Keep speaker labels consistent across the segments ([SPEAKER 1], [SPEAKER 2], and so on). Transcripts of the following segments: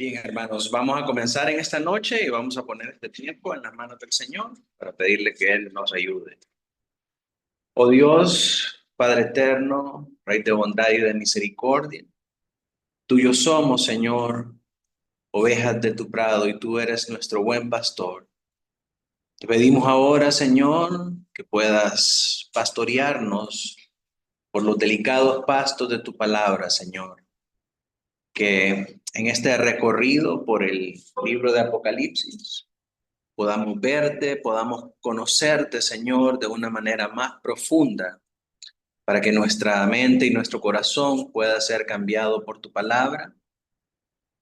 [SPEAKER 1] Bien, hermanos, vamos a comenzar en esta noche y vamos a poner este tiempo en las manos del Señor para pedirle que Él nos ayude. Oh Dios, Padre eterno, Rey de bondad y de misericordia, tuyo somos, Señor, ovejas de tu prado, y tú eres nuestro buen pastor. Te pedimos ahora, Señor, que puedas pastorearnos por los delicados pastos de tu palabra, Señor. Que en este recorrido por el libro de Apocalipsis podamos verte, podamos conocerte, Señor, de una manera más profunda, para que nuestra mente y nuestro corazón pueda ser cambiado por tu palabra.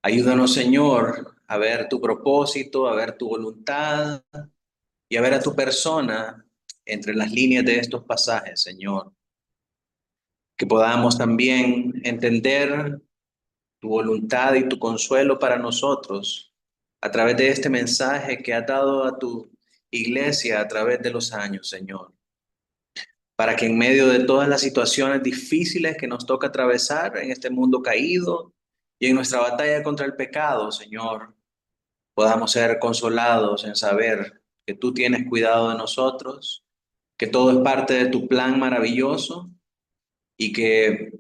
[SPEAKER 1] Ayúdanos, Señor, a ver tu propósito, a ver tu voluntad y a ver a tu persona entre las líneas de estos pasajes, Señor. Que podamos también entender tu voluntad y tu consuelo para nosotros a través de este mensaje que has dado a tu iglesia a través de los años, Señor. Para que en medio de todas las situaciones difíciles que nos toca atravesar en este mundo caído y en nuestra batalla contra el pecado, Señor, podamos ser consolados en saber que tú tienes cuidado de nosotros, que todo es parte de tu plan maravilloso y que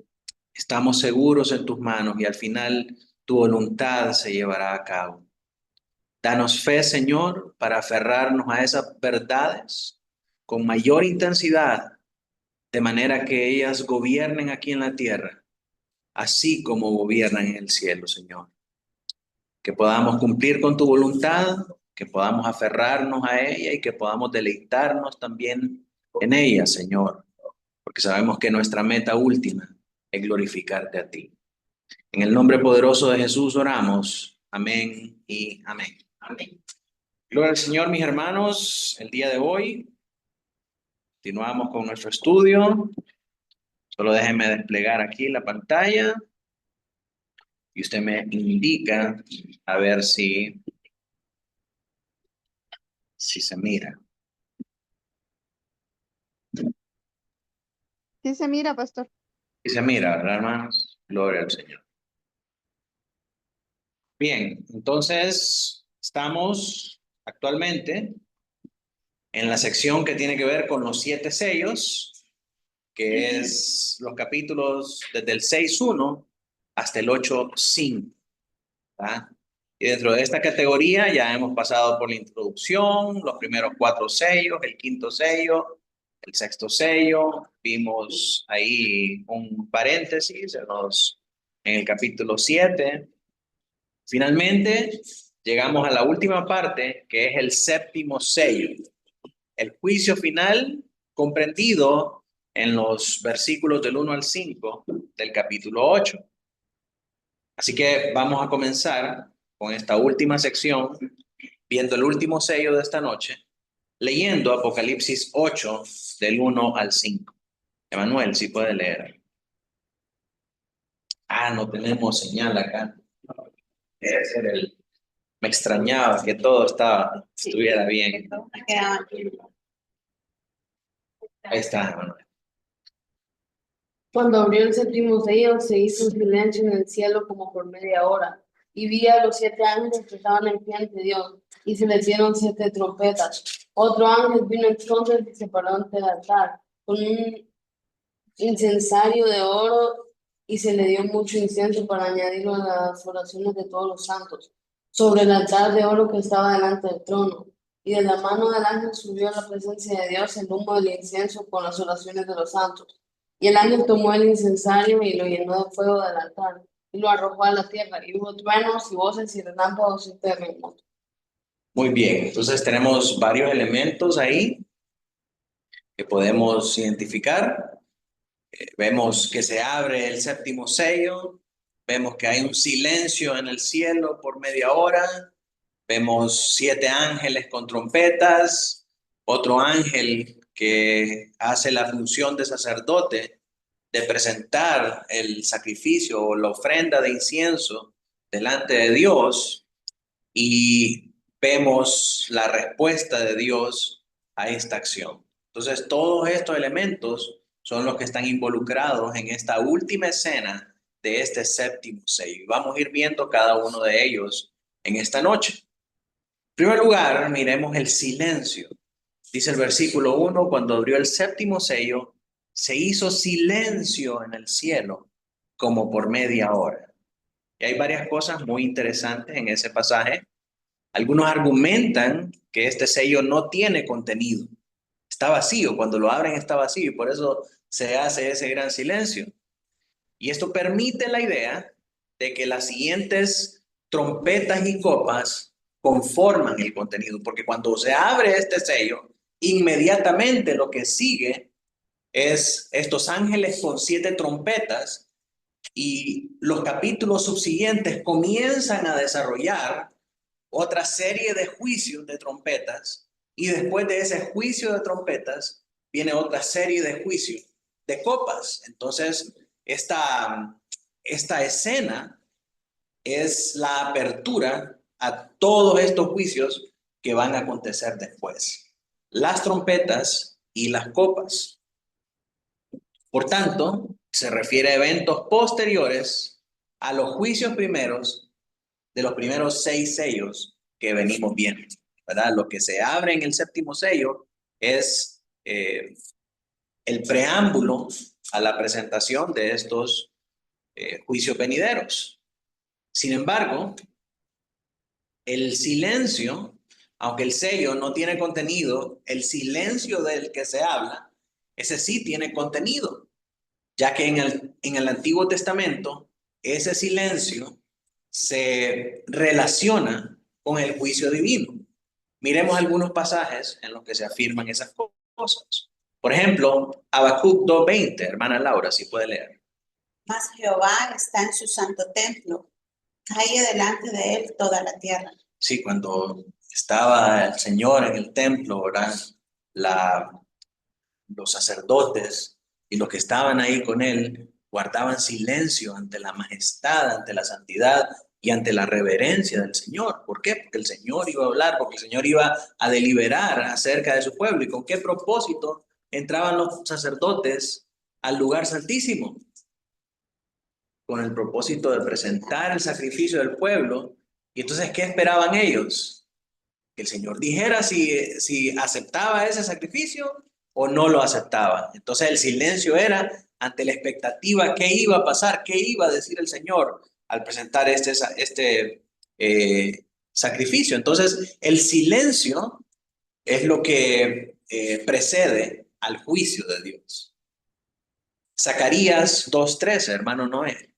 [SPEAKER 1] estamos seguros en tus manos y al final tu voluntad se llevará a cabo. Danos fe, Señor, para aferrarnos a esas verdades con mayor intensidad, de manera que ellas gobiernen aquí en la tierra, así como gobiernan en el cielo, Señor. Que podamos cumplir con tu voluntad, que podamos aferrarnos a ella y que podamos deleitarnos también en ella, Señor, porque sabemos que nuestra meta última es glorificarte a ti. En el nombre poderoso de Jesús oramos. Amén y amén. Amén. Gloria al Señor, mis hermanos. El día de hoy continuamos con nuestro estudio. Solo déjenme desplegar aquí la pantalla y usted me indica a ver si se mira.
[SPEAKER 2] Sí se mira, pastor.
[SPEAKER 1] Si se mira, ¿verdad, hermanos? Gloria al Señor. Bien, entonces estamos actualmente en la sección que tiene que ver con los 7 sellos, que es los capítulos desde el 6.1 hasta el 8.5. ¿verdad? Y dentro de esta categoría ya hemos pasado por la introducción, los primeros 4 sellos, el 5.º sello, el 6.º sello. Vimos ahí un paréntesis en el capítulo 7. Finalmente, llegamos a la última parte, que es el 7.º sello, el juicio final comprendido en los versículos del 1 al 5 del capítulo 8. Así que vamos a comenzar con esta última sección, viendo el último sello de esta noche, leyendo Apocalipsis 8 del 1 al 5. Emanuel, si puede leer. No tenemos señal acá. Debe ser me extrañaba que todo estuviera bien. Ahí está, Emanuel.
[SPEAKER 3] Cuando abrió el séptimo sello, se hizo un silencio en el cielo como por media hora, y vi a los 7 ángeles que estaban en pie ante Dios, y se les dieron 7 trompetas. Otro ángel vino entonces y se paró ante el altar, con un incensario de oro, y se le dio mucho incienso para añadirlo a las oraciones de todos los santos, sobre el altar de oro que estaba delante del trono. Y de la mano del ángel subió a la presencia de Dios el humo del incienso con las oraciones de los santos. Y el ángel tomó el incensario y lo llenó de fuego del altar, y lo arrojó a la tierra, y hubo truenos y voces y relámpagos y terremotos.
[SPEAKER 1] Muy bien, entonces tenemos varios elementos ahí que podemos identificar. Vemos que se abre el 7.º sello, vemos que hay un silencio en el cielo por media hora, vemos 7 ángeles con trompetas, otro ángel que hace la función de sacerdote de presentar el sacrificio o la ofrenda de incienso delante de Dios, y vemos la respuesta de Dios a esta acción. Entonces, todos estos elementos son los que están involucrados en esta última escena de este séptimo sello. Y vamos a ir viendo cada uno de ellos en esta noche. En primer lugar, miremos el silencio. Dice el versículo 1, cuando abrió el séptimo sello, se hizo silencio en el cielo como por media hora. Y hay varias cosas muy interesantes en ese pasaje. Algunos argumentan que este sello no tiene contenido. Está vacío, cuando lo abren está vacío y por eso se hace ese gran silencio. Y esto permite la idea de que las siguientes trompetas y copas conforman el contenido, porque cuando se abre este sello, inmediatamente lo que sigue es estos ángeles con 7 trompetas y los capítulos subsiguientes comienzan a desarrollar otra serie de juicios de trompetas y después de ese juicio de trompetas viene otra serie de juicios de copas. Entonces, esta escena es la apertura a todos estos juicios que van a acontecer después. Las trompetas y las copas. Por tanto, se refiere a eventos posteriores a los juicios primeros de los primeros 6 sellos que venimos viendo, ¿verdad? Lo que se abre en el séptimo sello es el preámbulo a la presentación de estos juicios venideros. Sin embargo, el silencio, aunque el sello no tiene contenido, el silencio del que se habla, ese sí tiene contenido, ya que en el Antiguo Testamento, ese silencio se relaciona con el juicio divino. Miremos algunos pasajes en los que se afirman esas cosas. Por ejemplo, Habacuc 2:20, hermana Laura, si puede leer.
[SPEAKER 2] Mas Jehová está en su santo templo, calle delante de él toda la tierra.
[SPEAKER 1] Sí, cuando estaba el Señor en el templo, ¿verdad? Los sacerdotes y los que estaban ahí con él guardaban silencio ante la majestad, ante la santidad y ante la reverencia del Señor. ¿Por qué? Porque el Señor iba a hablar, porque el Señor iba a deliberar acerca de su pueblo. ¿Y con qué propósito entraban los sacerdotes al lugar santísimo? Con el propósito de presentar el sacrificio del pueblo. Y entonces, ¿qué esperaban ellos? Que el Señor dijera si aceptaba ese sacrificio o no lo aceptaba. Entonces el silencio era ante la expectativa, qué iba a pasar, qué iba a decir el Señor al presentar este sacrificio. Entonces el silencio es lo que precede al juicio de Dios. Zacarías 2:13, hermano Noé.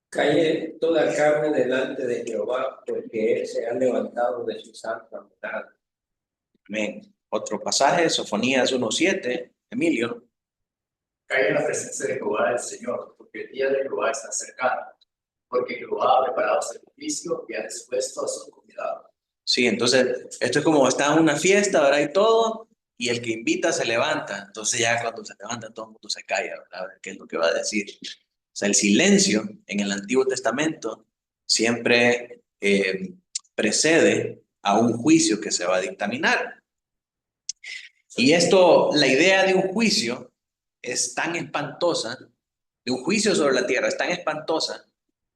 [SPEAKER 4] Calle toda carne delante de Jehová, porque él se ha levantado de su santa morada.
[SPEAKER 1] Amén. Otro pasaje, Sofonías 1:7, Emilio.
[SPEAKER 5] Cae en la presencia de Jehová el Señor, porque el día de Jehová está cercano, porque Jehová ha preparado sacrificio y ha dispuesto a su convidado.
[SPEAKER 1] Sí, entonces esto es como está en una fiesta, ¿verdad? Y todo, y el que invita se levanta. Entonces ya cuando se levanta todo el mundo se calla, ¿verdad? A ver qué es lo que va a decir. O sea, el silencio en el Antiguo Testamento siempre precede a un juicio que se va a dictaminar. Y esto, la idea de un juicio es tan espantosa, de un juicio sobre la tierra es tan espantosa,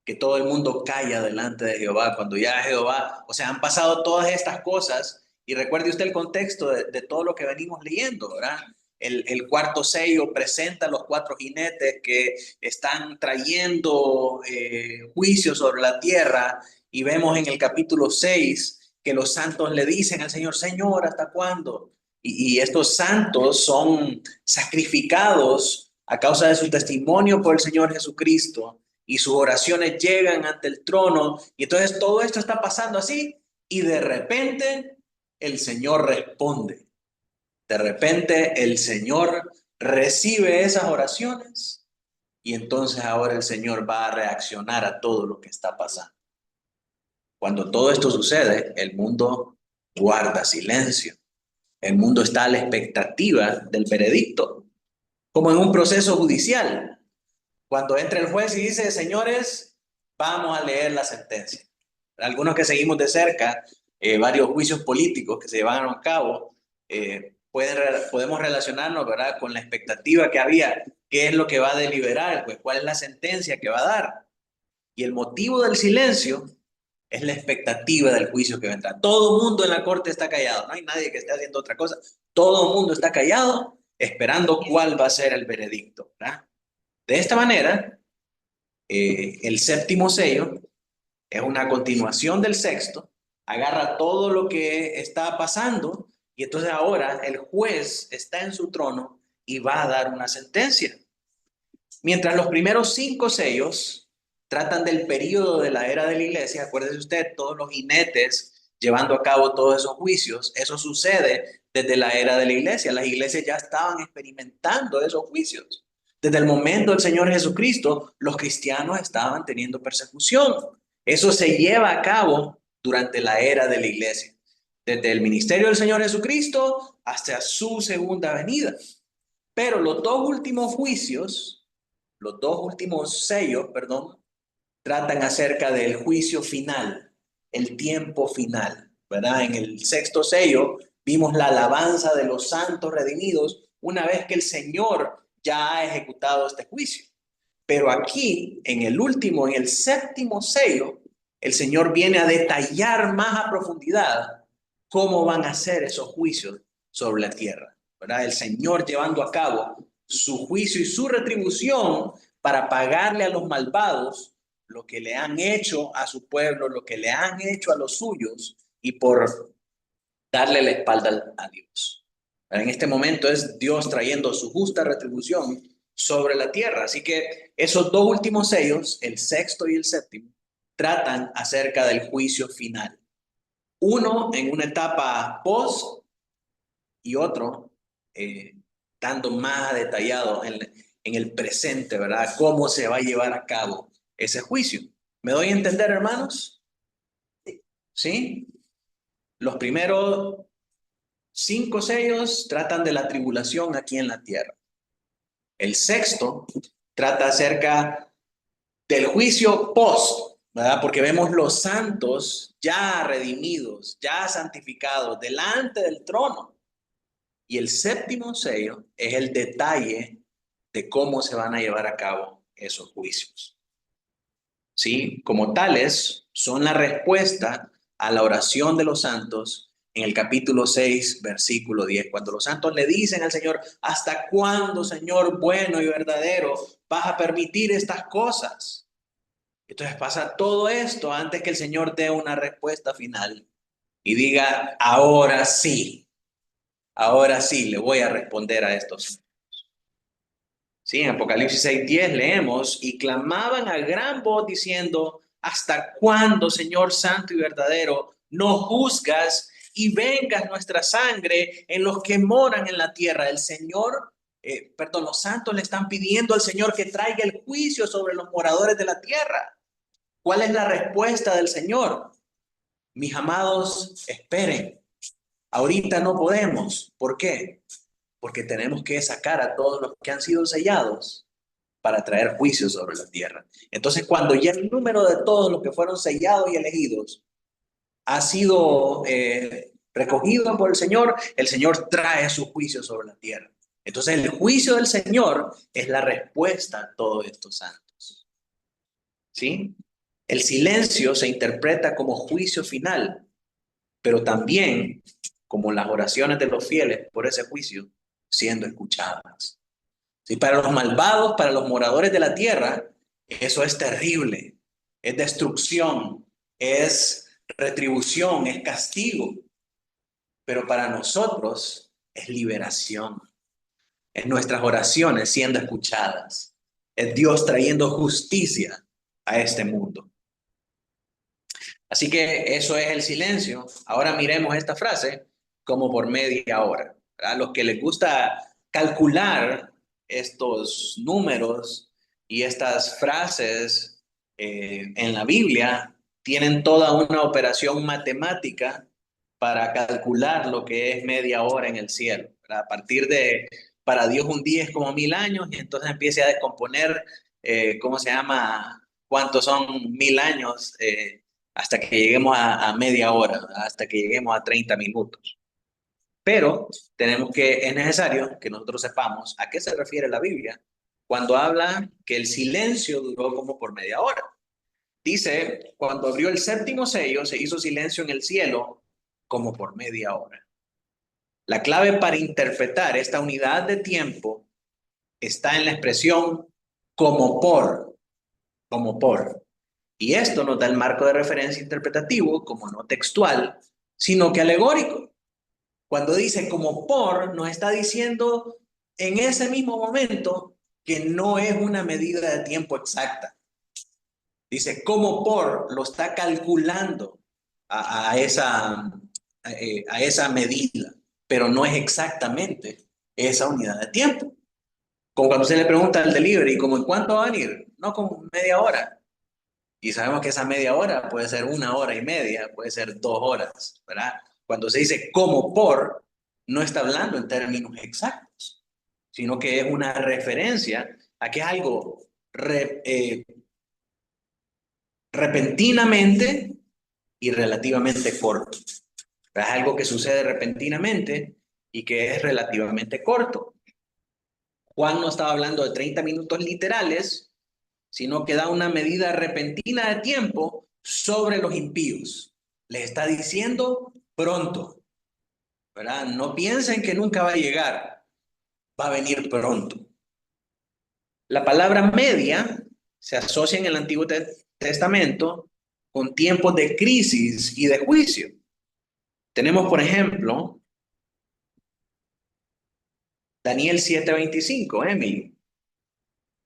[SPEAKER 1] que todo el mundo calla delante de Jehová, cuando ya Jehová, o sea, han pasado todas estas cosas, y recuerde usted el contexto de todo lo que venimos leyendo, ¿verdad? El cuarto sello presenta los 4 jinetes que están trayendo juicio sobre la tierra, y vemos en el capítulo 6 que los santos le dicen al Señor, Señor, ¿hasta cuándo? Y estos santos son sacrificados a causa de su testimonio por el Señor Jesucristo, y sus oraciones llegan ante el trono, y entonces todo esto está pasando así, y de repente el Señor responde. De repente el Señor recibe esas oraciones, y entonces ahora el Señor va a reaccionar a todo lo que está pasando. Cuando todo esto sucede, el mundo guarda silencio. El mundo está a la expectativa del veredicto, como en un proceso judicial. Cuando entra el juez y dice, señores, vamos a leer la sentencia. Algunos que seguimos de cerca varios juicios políticos que se llevaron a cabo, podemos relacionarnos, ¿verdad?, con la expectativa que había. ¿Qué es lo que va a deliberar? Pues, ¿cuál es la sentencia que va a dar? Y el motivo del silencio es la expectativa del juicio que vendrá. Todo el mundo en la corte está callado, no hay nadie que esté haciendo otra cosa. Todo el mundo está callado esperando cuál va a ser el veredicto, ¿verdad? De esta manera, el séptimo sello es una continuación del sexto, agarra todo lo que está pasando y entonces ahora el juez está en su trono y va a dar una sentencia. Mientras los primeros 5 sellos tratan del período de la era de la iglesia, acuérdese usted, todos los jinetes llevando a cabo todos esos juicios, eso sucede desde la era de la iglesia. Las iglesias ya estaban experimentando esos juicios. Desde el momento del Señor Jesucristo, los cristianos estaban teniendo persecución. Eso se lleva a cabo durante la era de la iglesia, desde el ministerio del Señor Jesucristo hasta su segunda venida. Pero los dos últimos juicios, los dos últimos sellos, perdón, tratan acerca del juicio final, el tiempo final, ¿verdad? En el sexto sello vimos la alabanza de los santos redimidos una vez que el Señor ya ha ejecutado este juicio. Pero aquí, en el último, en el séptimo sello, el Señor viene a detallar más a profundidad cómo van a ser esos juicios sobre la tierra, ¿verdad? El Señor llevando a cabo su juicio y su retribución para pagarle a los malvados lo que le han hecho a su pueblo, lo que le han hecho a los suyos y por darle la espalda a Dios. En este momento es Dios trayendo su justa retribución sobre la tierra. Así que esos dos últimos sellos, el sexto y el séptimo, tratan acerca del juicio final. Uno en una etapa post y otro dando más detallado en el presente, ¿verdad? Cómo se va a llevar a cabo ese juicio. ¿Me doy a entender, hermanos? ¿Sí? Los primeros 5 sellos tratan de la tribulación aquí en la tierra. El sexto trata acerca del juicio post, ¿verdad? Porque vemos los santos ya redimidos, ya santificados delante del trono. Y el séptimo sello es el detalle de cómo se van a llevar a cabo esos juicios. ¿Sí? Como tales, son la respuesta a la oración de los santos en el capítulo 6, versículo 10, cuando los santos le dicen al Señor: ¿hasta cuándo, Señor bueno y verdadero, vas a permitir estas cosas? Entonces pasa todo esto antes que el Señor dé una respuesta final y diga: ahora sí le voy a responder a estos. Sí, en Apocalipsis 6:10 leemos: y clamaban a gran voz diciendo: ¿hasta cuándo, Señor santo y verdadero, no juzgas y vengas nuestra sangre en los que moran en la tierra? El Señor, los santos le están pidiendo al Señor que traiga el juicio sobre los moradores de la tierra. ¿Cuál es la respuesta del Señor? Mis amados, esperen. Ahorita no podemos. ¿Por qué? Porque tenemos que sacar a todos los que han sido sellados para traer juicio sobre la tierra. Entonces, cuando ya el número de todos los que fueron sellados y elegidos ha sido recogido por el Señor trae su juicio sobre la tierra. Entonces, el juicio del Señor es la respuesta a todos estos santos. ¿Sí? El silencio se interpreta como juicio final, pero también como las oraciones de los fieles por ese juicio siendo escuchadas. ¿Sí? Para los malvados, para los moradores de la tierra, eso es terrible, es destrucción, es retribución, es castigo. Pero para nosotros es liberación, es nuestras oraciones siendo escuchadas, es Dios trayendo justicia a este mundo. Así que eso es el silencio. Ahora miremos esta frase como por media hora. A los que les gusta calcular estos números y estas frases en la Biblia, tienen toda una operación matemática para calcular lo que es media hora en el cielo. A partir de, para Dios un día es como 1000 años, y entonces empieza a descomponer, ¿cómo se llama? ¿Cuántos son 1000 años? Hasta que lleguemos a media hora, hasta que lleguemos a 30 minutos. Pero es necesario que nosotros sepamos a qué se refiere la Biblia cuando habla que el silencio duró como por media hora. Dice, cuando abrió el séptimo sello, se hizo silencio en el cielo como por media hora. La clave para interpretar esta unidad de tiempo está en la expresión como por, como por. Y esto nos da el marco de referencia interpretativo como no textual, sino que alegórico. Cuando dice como por, nos está diciendo en ese mismo momento que no es una medida de tiempo exacta. Dice como por, lo está calculando a esa medida, pero no es exactamente esa unidad de tiempo. Como cuando usted le pregunta al delivery, ¿cómo en cuánto va a venir? No, como media hora. Y sabemos que esa media hora puede ser 1 hora y media, puede ser 2 horas, ¿verdad? Cuando se dice como por, no está hablando en términos exactos, sino que es una referencia a que es algo repentinamente y relativamente corto. Es algo que sucede repentinamente y que es relativamente corto. Juan no estaba hablando de 30 minutos literales, sino que da una medida repentina de tiempo sobre los impíos. Les está diciendo pronto, ¿verdad? No piensen que nunca va a llegar, va a venir pronto. La palabra media se asocia en el Antiguo Testamento con tiempos de crisis y de juicio. Tenemos, por ejemplo, Daniel 7:25, Emily.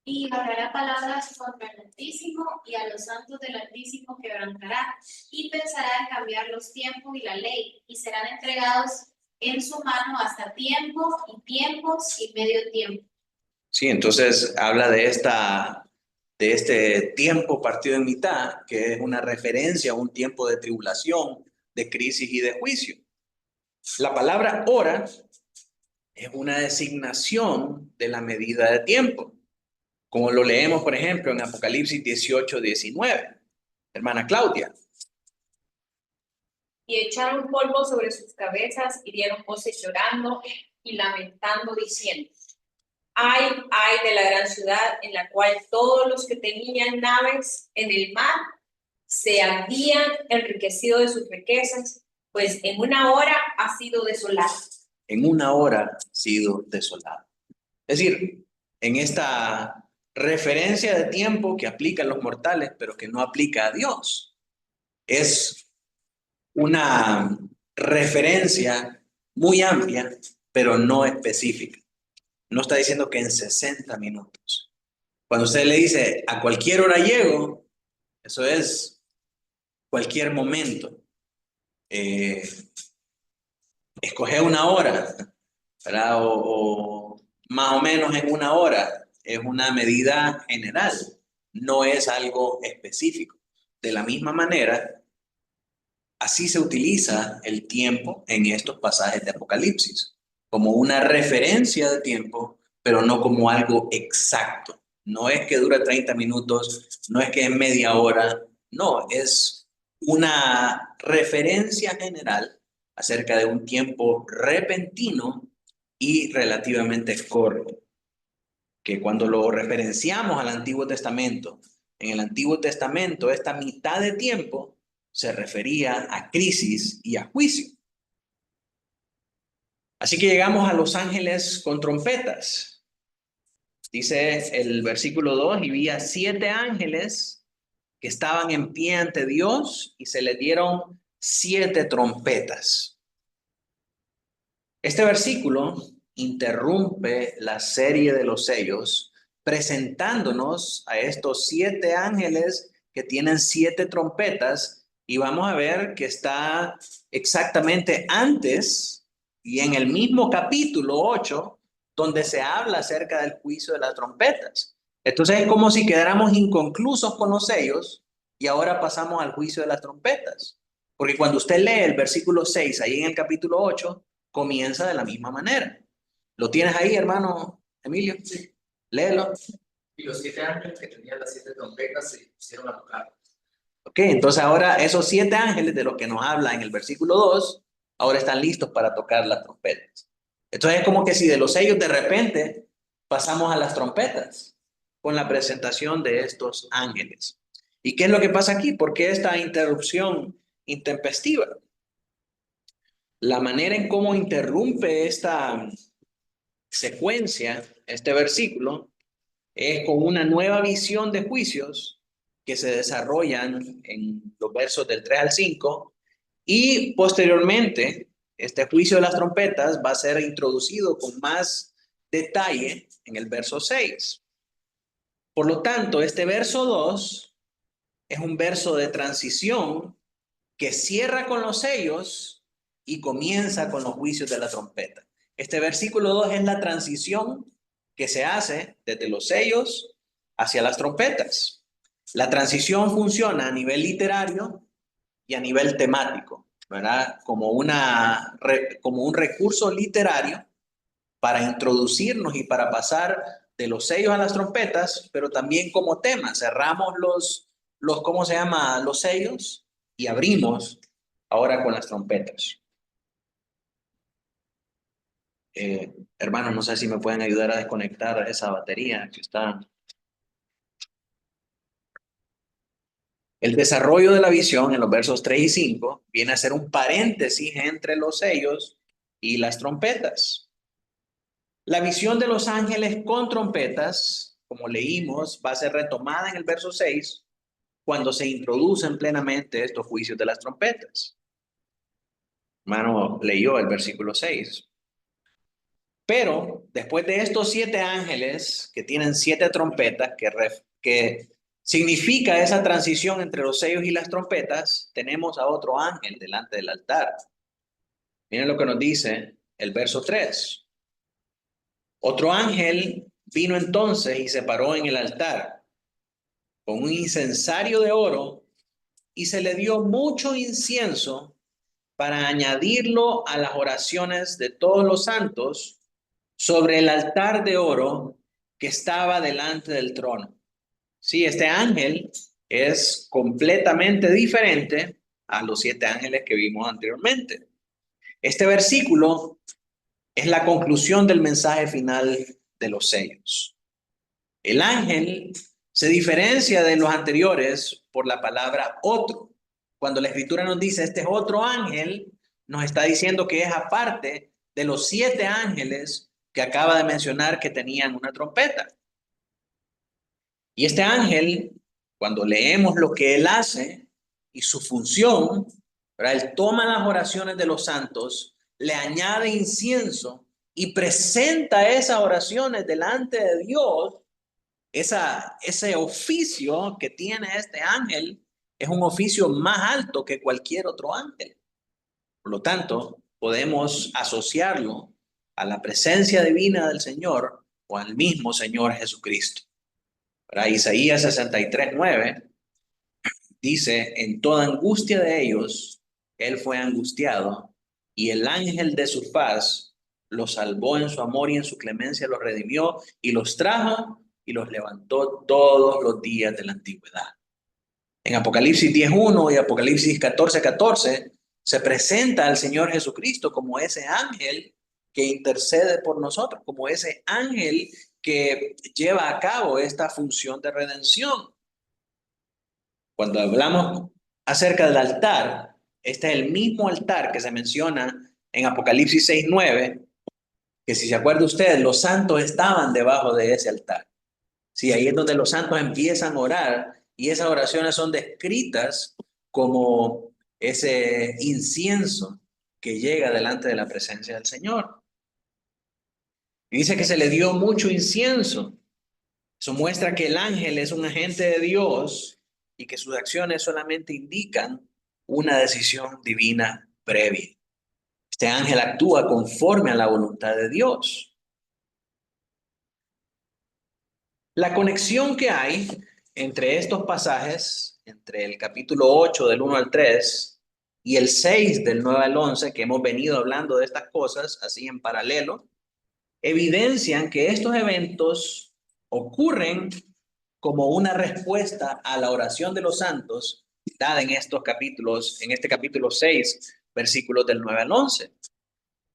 [SPEAKER 6] Y hablará palabras contra el Altísimo, y a los santos del Altísimo quebrantará, y pensará en cambiar los tiempos y la ley, y serán entregados en su mano hasta tiempo y tiempos y medio tiempo.
[SPEAKER 1] Sí, entonces habla de este tiempo partido en mitad, que es una referencia a un tiempo de tribulación, de crisis y de juicio. La palabra hora es una designación de la medida de tiempo, como lo leemos, por ejemplo, en Apocalipsis 18:19. Hermana Claudia.
[SPEAKER 7] Y echaron polvo sobre sus cabezas y dieron voces llorando y lamentando, diciendo: ay de la gran ciudad, en la cual todos los que tenían naves en el mar se habían enriquecido de sus riquezas, pues en una hora ha sido desolada.
[SPEAKER 1] En una hora ha sido desolada. Es decir, en esta referencia de tiempo que aplica a los mortales, pero que no aplica a Dios, es una referencia muy amplia, pero no específica. No está diciendo que en 60 minutos. Cuando usted le dice a cualquier hora llego, eso es cualquier momento. Escoge una hora, ¿verdad? O más o menos en una hora. Es una medida general, no es algo específico. De la misma manera, así se utiliza el tiempo en estos pasajes de Apocalipsis, como una referencia de tiempo, pero no como algo exacto. No es que dura 30 minutos, no es que es media hora, no, es una referencia general acerca de un tiempo repentino y relativamente corto, que cuando lo referenciamos al Antiguo Testamento, en el Antiguo Testamento esta mitad de tiempo se refería a crisis y a juicio. Así que llegamos a los ángeles con trompetas. Dice el versículo 2, y vi a 7 ángeles que estaban en pie ante Dios y se les dieron 7 trompetas. Este versículo interrumpe la serie de los sellos, presentándonos a estos 7 ángeles que tienen 7 trompetas, y vamos a ver que está exactamente antes y en el mismo capítulo 8, donde se habla acerca del juicio de las trompetas. Entonces es como si quedáramos inconclusos con los sellos y ahora pasamos al juicio de las trompetas. Porque cuando usted lee el versículo 6 ahí en el capítulo 8, comienza de la misma manera. ¿Lo tienes ahí, hermano Emilio?
[SPEAKER 5] Sí.
[SPEAKER 1] Léelo.
[SPEAKER 5] Y los 7 ángeles que tenían las 7 trompetas se pusieron a tocar.
[SPEAKER 1] Ok, entonces ahora esos 7 ángeles de los que nos habla en el versículo 2, ahora están listos para tocar las trompetas. Entonces es como que si de los sellos de repente pasamos a las trompetas. con la presentación de estos ángeles. ¿Y qué es lo que pasa aquí? ¿Por qué esta interrupción intempestiva? La manera en cómo interrumpe esta secuencia, este versículo, es con una nueva visión de juicios que se desarrollan en los versos del 3 al 5 y posteriormente este juicio de las trompetas va a ser introducido con más detalle en el verso 6. Por lo tanto, este verso 2 es un verso de transición que cierra con los sellos y comienza con los juicios de la trompeta. Este versículo 2 es la transición que se hace desde los sellos hacia las trompetas. La transición funciona a nivel literario y a nivel temático, ¿verdad? Como un recurso literario para introducirnos y para pasar de los sellos a las trompetas, pero también como tema. Cerramos ¿cómo se llama? Los sellos y abrimos ahora con las trompetas. Hermanos, no sé si me pueden ayudar a desconectar esa batería que está. El desarrollo de la visión en los versos 3 y 5 viene a ser un paréntesis entre los sellos y las trompetas. La visión de los ángeles con trompetas, como leímos, va a ser retomada en el verso 6 cuando se introducen plenamente estos juicios de las trompetas. Hermano, leyó el versículo 6. Pero después de estos 7 ángeles que tienen 7 trompetas, que significa esa transición entre los sellos y las trompetas, tenemos a otro ángel delante del altar. Miren lo que nos dice el verso 3. Otro ángel vino entonces y se paró en el altar con un incensario de oro y se le dio mucho incienso para añadirlo a las oraciones de todos los santos sobre el altar de oro que estaba delante del trono. Sí, este ángel es completamente diferente a los 7 ángeles que vimos anteriormente. Este versículo es la conclusión del mensaje final de los sellos. El ángel se diferencia de los anteriores por la palabra otro. Cuando la escritura nos dice este es otro ángel, nos está diciendo que es aparte de los 7 ángeles que acaba de mencionar que tenían una trompeta. Y este ángel, cuando leemos lo que él hace y su función, ¿verdad? Él toma las oraciones de los santos, le añade incienso y presenta esas oraciones delante de Dios. Ese oficio que tiene este ángel es un oficio más alto que cualquier otro ángel. Por lo tanto, podemos asociarlo a la presencia divina del Señor o al mismo Señor Jesucristo. Para Isaías 63:9 dice, en toda angustia de ellos, él fue angustiado y el ángel de su paz los salvó en su amor y en su clemencia los redimió y los trajo y los levantó todos los días de la antigüedad. En Apocalipsis 10:1 y Apocalipsis 14:14 se presenta al Señor Jesucristo como ese ángel que intercede por nosotros, como ese ángel que lleva a cabo esta función de redención. Cuando hablamos acerca del altar, este es el mismo altar que se menciona en Apocalipsis 6:9, que si se acuerda usted, los santos estaban debajo de ese altar. Sí, ahí es donde los santos empiezan a orar y esas oraciones son descritas como ese incienso que llega delante de la presencia del Señor. Y dice que se le dio mucho incienso. Eso muestra que el ángel es un agente de Dios y que sus acciones solamente indican una decisión divina previa. Este ángel actúa conforme a la voluntad de Dios. La conexión que hay entre estos pasajes, entre el capítulo 8 del 1 al 3 y el 6 del 9 al 11, que hemos venido hablando de estas cosas así en paralelo, evidencian que estos eventos ocurren como una respuesta a la oración de los santos dada en estos capítulos, en este capítulo 6, versículos del 9 al 11.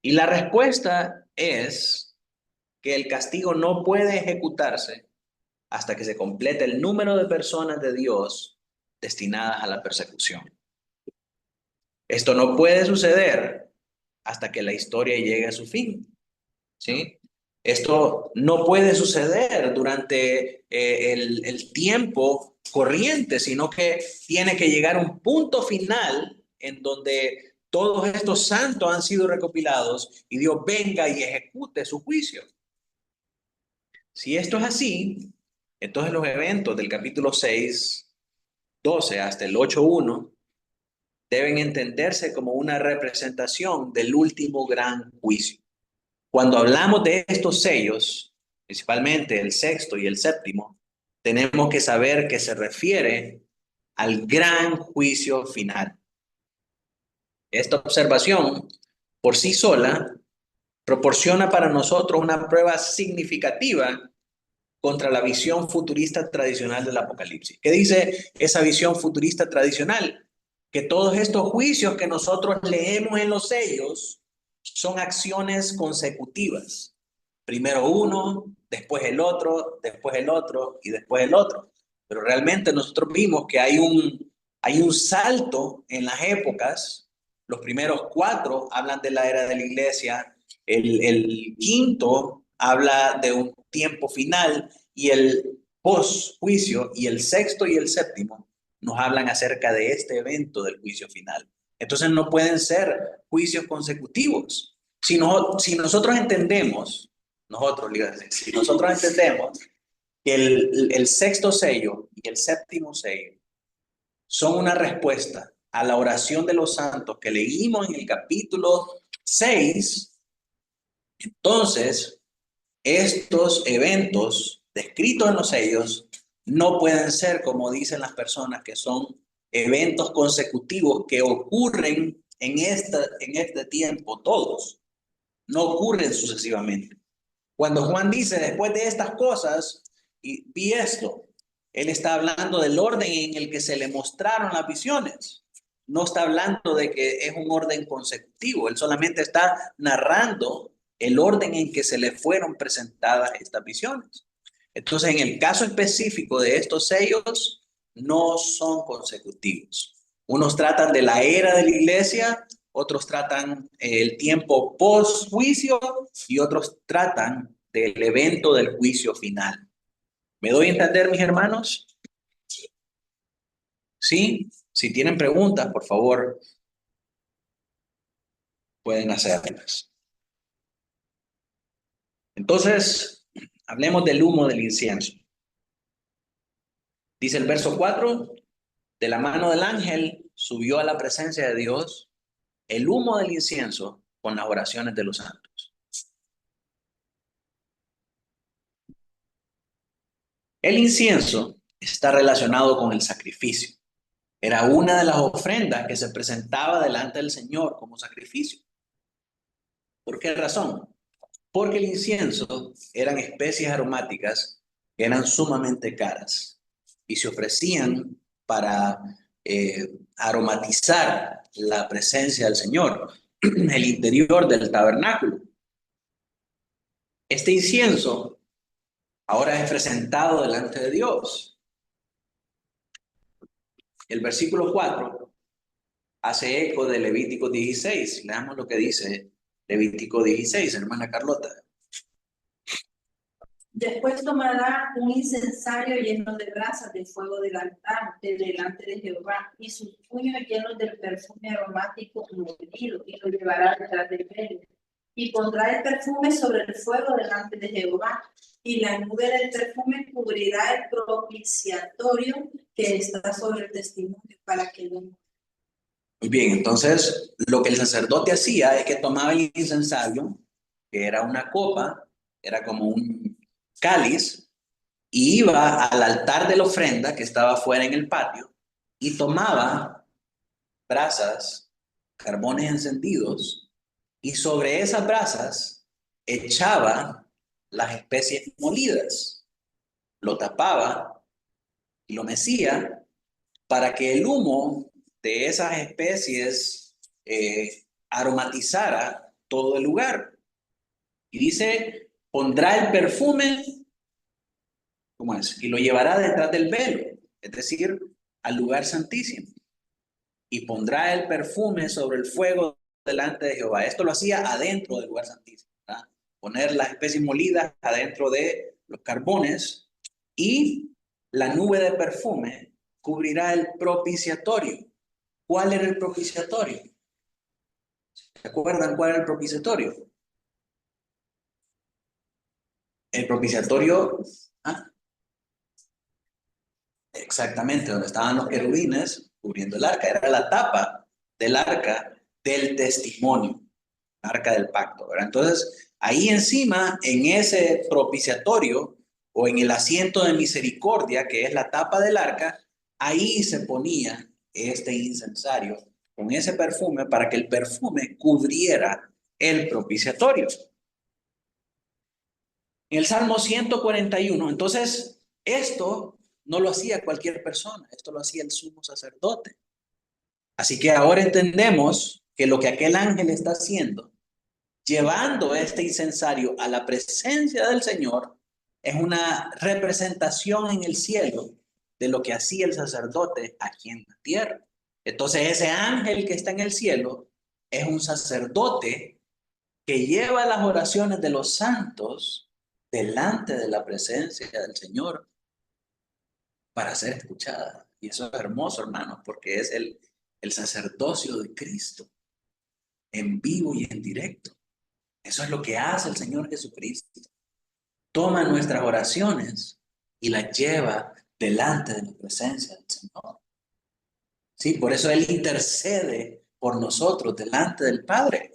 [SPEAKER 1] Y la respuesta es que el castigo no puede ejecutarse hasta que se complete el número de personas de Dios destinadas a la persecución. Esto no puede suceder hasta que la historia llegue a su fin, ¿sí? Esto no puede suceder durante el tiempo corriente, sino que tiene que llegar a un punto final en donde todos estos santos han sido recopilados y Dios venga y ejecute su juicio. Si esto es así, entonces los eventos del capítulo 6, 12 hasta el 8:1 deben entenderse como una representación del último gran juicio. Cuando hablamos de estos sellos, principalmente el sexto y el séptimo, tenemos que saber que se refiere al gran juicio final. Esta observación, por sí sola, proporciona para nosotros una prueba significativa contra la visión futurista tradicional del Apocalipsis. ¿Qué dice esa visión futurista tradicional? Que todos estos juicios que nosotros leemos en los sellos son acciones consecutivas. Primero uno, después el otro, después el otro y después el otro. Pero realmente nosotros vimos que hay un salto en las épocas. Los primeros 4 hablan de la era de la iglesia, el quinto habla de un tiempo final y el post-juicio, y el sexto y el séptimo nos hablan acerca de este evento del juicio final. Entonces no pueden ser juicios consecutivos. Si nosotros entendemos, si nosotros entendemos que el sexto sello y el séptimo sello son una respuesta a la oración de los santos que leímos en el capítulo 6, entonces estos eventos descritos en los sellos no pueden ser, como dicen las personas, que son eventos consecutivos que ocurren en este tiempo todos. No ocurren sucesivamente. Cuando Juan dice, después de estas cosas, y vi esto, él está hablando del orden en el que se le mostraron las visiones. No está hablando de que es un orden consecutivo. Él solamente está narrando el orden en que se le fueron presentadas estas visiones. Entonces, en el caso específico de estos sellos, no son consecutivos. Unos tratan de la era de la iglesia, otros tratan el tiempo post-juicio y otros tratan del evento del juicio final. ¿Me doy a entender, mis hermanos? ¿Sí? Si tienen preguntas, por favor, pueden hacerlas. Entonces, hablemos del humo del incienso. Dice el verso 4, de la mano del ángel subió a la presencia de Dios el humo del incienso con las oraciones de los santos. El incienso está relacionado con el sacrificio. Era una de las ofrendas que se presentaba delante del Señor como sacrificio. ¿Por qué razón? Porque el incienso eran especies aromáticas que eran sumamente caras y se ofrecían para aromatizar la presencia del Señor, el interior del tabernáculo. Este incienso ahora es presentado delante de Dios. El versículo 4 hace eco de Levítico 16. Leamos lo que dice Levítico 16, hermana Carlota.
[SPEAKER 8] Después tomará un incensario lleno de brasas de fuego del altar delante de Jehová, y sus puños llenos del perfume aromático molido, y lo llevará detrás del velo. Y pondrá el perfume sobre el fuego delante de Jehová, y la nube del perfume cubrirá el propiciatorio que está sobre el testimonio, para que no.
[SPEAKER 1] Muy bien, entonces lo que el sacerdote hacía es que tomaba el incensario, que era una copa, era como un cáliz, y iba al altar de la ofrenda que estaba fuera en el patio y tomaba brasas, carbones encendidos, y sobre esas brasas echaba las especies molidas, lo tapaba y lo mecía para que el humo de esas especies aromatizara todo el lugar. Y dice, pondrá el perfume ¿Cómo es? Y lo llevará detrás del velo, es decir, al lugar santísimo. Y pondrá el perfume sobre el fuego delante de Jehová. Esto lo hacía adentro del lugar santísimo, ¿verdad? Poner las especies molidas adentro de los carbones, y la nube de perfume cubrirá el propiciatorio. ¿Cuál era el propiciatorio? ¿Se acuerdan cuál era el propiciatorio? El propiciatorio, ¿ah? Exactamente, donde estaban los querubines cubriendo el arca. Era la tapa del arca del testimonio, arca del pacto, ¿verdad? Entonces, ahí encima, en ese propiciatorio, o en el asiento de misericordia, que es la tapa del arca, ahí se ponía este incensario con ese perfume para que el perfume cubriera el propiciatorio. En el Salmo 141, entonces, esto no lo hacía cualquier persona, esto lo hacía el sumo sacerdote. Así que ahora entendemos que lo que aquel ángel está haciendo, llevando este incensario a la presencia del Señor, es una representación en el cielo de lo que hacía el sacerdote aquí en la tierra. Entonces ese ángel que está en el cielo es un sacerdote que lleva las oraciones de los santos delante de la presencia del Señor para ser escuchada. Y eso es hermoso, hermanos, porque es el sacerdocio de Cristo en vivo y en directo. Eso es lo que hace el Señor Jesucristo. Toma nuestras oraciones y las lleva delante de la presencia del Señor. Sí, por eso Él intercede por nosotros delante del Padre.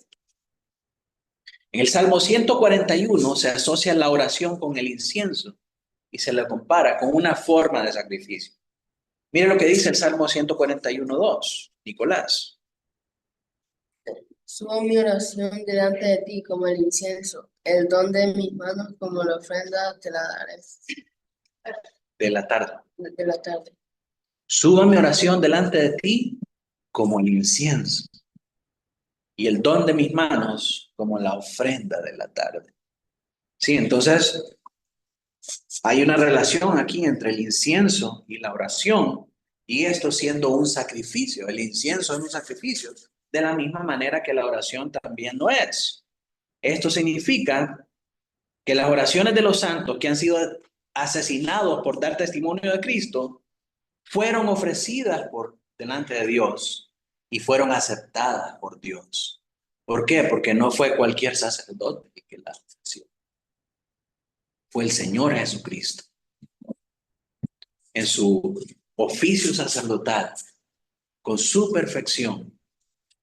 [SPEAKER 1] En el Salmo 141 se asocia la oración con el incienso y se la compara con una forma de sacrificio. Mire lo que dice el Salmo 141:2, Nicolás.
[SPEAKER 3] Subo mi oración delante de ti como el incienso, el don de mis manos como la ofrenda te la daré.
[SPEAKER 1] De la tarde.
[SPEAKER 3] De la tarde.
[SPEAKER 1] Suba mi oración delante de ti como el incienso, y el don de mis manos como la ofrenda de la tarde. Sí, entonces hay una relación aquí entre el incienso y la oración, y esto siendo un sacrificio. El incienso es un sacrificio, de la misma manera que la oración también lo es. Esto significa que las oraciones de los santos que han sido asesinados por dar testimonio de Cristo fueron ofrecidas por delante de Dios y fueron aceptadas por Dios. ¿Por qué? Porque no fue cualquier sacerdote que las ofreció. Fue el Señor Jesucristo. En su oficio sacerdotal, con su perfección,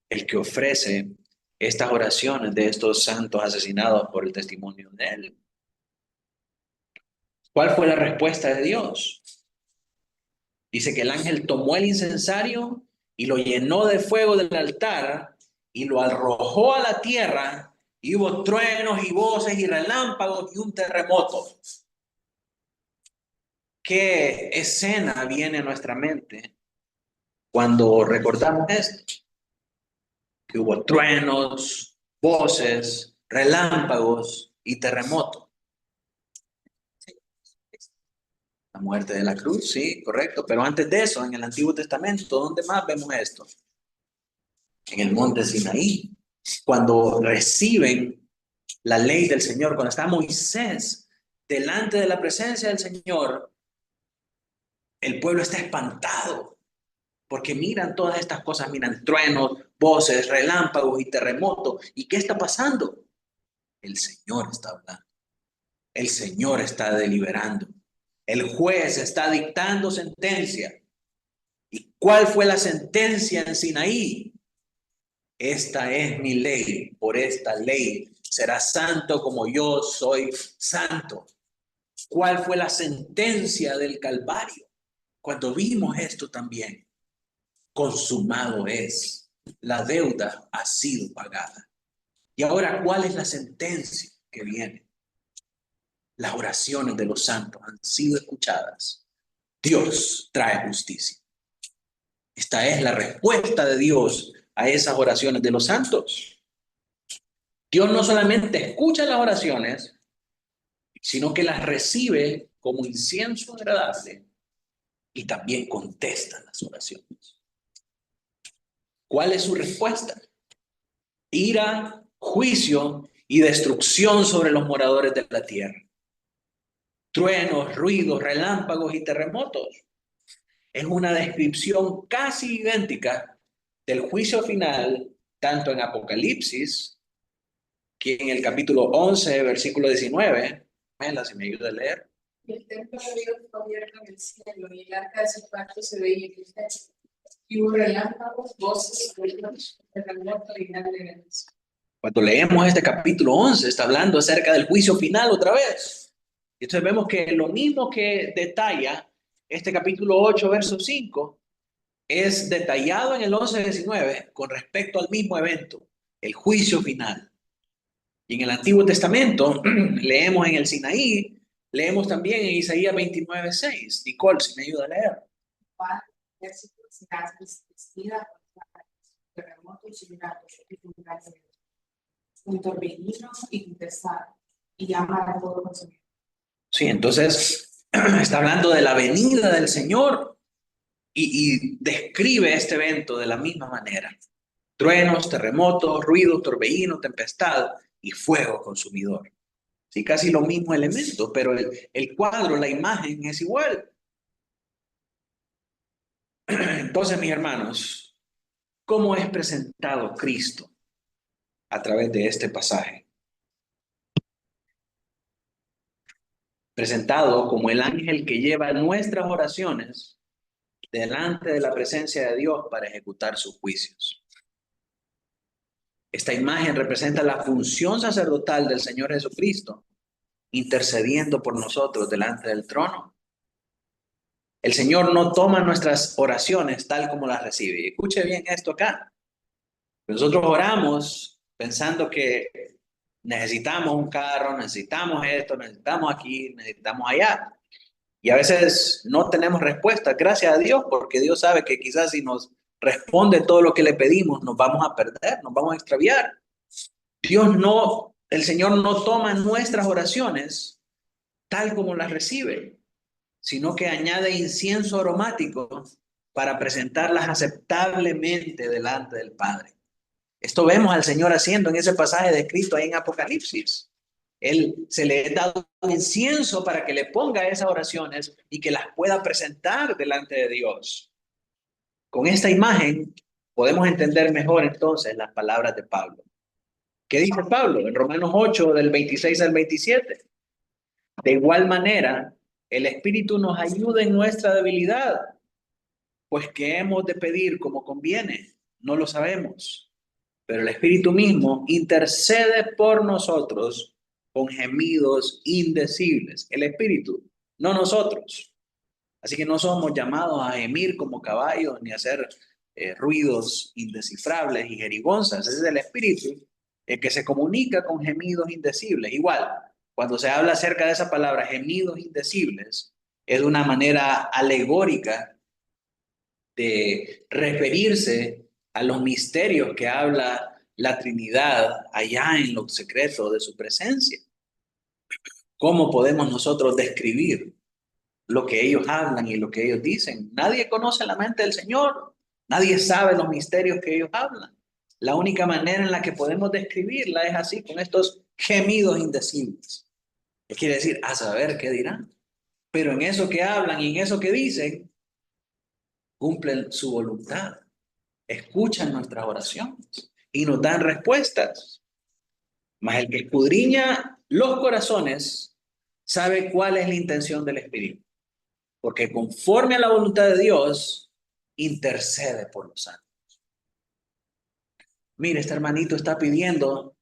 [SPEAKER 1] el que ofrece estas oraciones de estos santos asesinados por el testimonio de Él. ¿Cuál fue la respuesta de Dios? Dice que el ángel tomó el incensario y lo llenó de fuego del altar y lo arrojó a la tierra, y hubo truenos y voces y relámpagos y un terremoto. ¿Qué escena viene a nuestra mente cuando recordamos esto? Que hubo truenos, voces, relámpagos y terremoto. La muerte de la cruz, sí, correcto. Pero antes de eso, en el Antiguo Testamento, ¿dónde más vemos esto? En el monte Sinaí, cuando reciben la ley del Señor, cuando está Moisés delante de la presencia del Señor, el pueblo está espantado, porque miran todas estas cosas, miran truenos, voces, relámpagos y terremotos. ¿Y qué está pasando? El Señor está hablando. El Señor está deliberando. El juez está dictando sentencia. ¿Y cuál fue la sentencia en Sinaí? Esta es mi ley, por esta ley serás santo como yo soy santo. ¿Cuál fue la sentencia del Calvario? Cuando vimos esto también, consumado es, la deuda ha sido pagada. Y ahora, ¿cuál es la sentencia que viene? Las oraciones de los santos han sido escuchadas. Dios trae justicia. Esta es la respuesta de Dios a esas oraciones de los santos. Dios no solamente escucha las oraciones, sino que las recibe como incienso agradable y también contesta las oraciones. ¿Cuál es su respuesta? Ira, juicio y destrucción sobre los moradores de la tierra. Truenos, ruidos, relámpagos y terremotos. Es una descripción casi idéntica del juicio final, tanto en Apocalipsis, que en el capítulo 11, versículo 19, Mela, si me ayuda a leer.
[SPEAKER 3] Y el templo de Dios fue abierto en el cielo, y el arca de su pacto se veía en el cielo. Y hubo relámpagos, voces, ruidos, terremoto y grande granizo.
[SPEAKER 1] Cuando leemos este capítulo 11, está hablando acerca del juicio final otra vez. Y entonces vemos que lo mismo que detalla este capítulo 8, verso 5, es detallado en el 11:19 con respecto al mismo evento, el juicio final. Y en el Antiguo Testamento, leemos en el Sinaí, leemos también en Isaías 29:6. Nicole, si me ayuda a leer.
[SPEAKER 3] Juan, ejército será vestida con terremotos y granos, un torbellino y tempestad, y llama a todos los.
[SPEAKER 1] Sí, entonces está hablando de la venida del Señor y describe este evento de la misma manera. Truenos, terremotos, ruido, torbellino, tempestad y fuego consumidor. Sí, casi los mismos elementos, pero el cuadro, la imagen es igual. Entonces, mis hermanos, ¿cómo es presentado Cristo a través de este pasaje? Presentado como el ángel que lleva nuestras oraciones delante de la presencia de Dios para ejecutar sus juicios. Esta imagen representa la función sacerdotal del Señor Jesucristo, intercediendo por nosotros delante del trono. El Señor no toma nuestras oraciones tal como las recibe. Escuche bien esto acá. Nosotros oramos pensando que necesitamos un carro, necesitamos esto, necesitamos aquí, necesitamos allá. Y a veces no tenemos respuesta, gracias a Dios, porque Dios sabe que quizás si nos responde todo lo que le pedimos, nos vamos a perder, nos vamos a extraviar. El Señor no toma nuestras oraciones tal como las recibe, sino que añade incienso aromático para presentarlas aceptablemente delante del Padre. Esto vemos al Señor haciendo en ese pasaje descrito ahí en Apocalipsis. Él se le ha dado incienso para que le ponga esas oraciones y que las pueda presentar delante de Dios. Con esta imagen podemos entender mejor entonces las palabras de Pablo. ¿Qué dice Pablo en Romanos 8, del 26 al 27? De igual manera, el Espíritu nos ayuda en nuestra debilidad, pues que hemos de pedir como conviene, no lo sabemos. Pero el Espíritu mismo intercede por nosotros con gemidos indecibles. El Espíritu, no nosotros. Así que no somos llamados a gemir como caballos ni a hacer ruidos indescifrables y jerigonzas. Ese es el Espíritu, el que se comunica con gemidos indecibles. Igual, cuando se habla acerca de esa palabra, gemidos indecibles, es una manera alegórica de referirse a los misterios que habla la Trinidad allá en lo secreto de su presencia. ¿Cómo podemos nosotros describir lo que ellos hablan y lo que ellos dicen? Nadie conoce la mente del Señor. Nadie sabe los misterios que ellos hablan. La única manera en la que podemos describirla es así, con estos gemidos indecibles. ¿Qué quiere decir? A saber qué dirán. Pero en eso que hablan y en eso que dicen, cumplen su voluntad. Escuchan nuestras oraciones y nos dan respuestas. Mas el que escudriña los corazones sabe cuál es la intención del Espíritu, porque conforme a la voluntad de Dios, intercede por los santos. Mire, este hermanito está pidiendo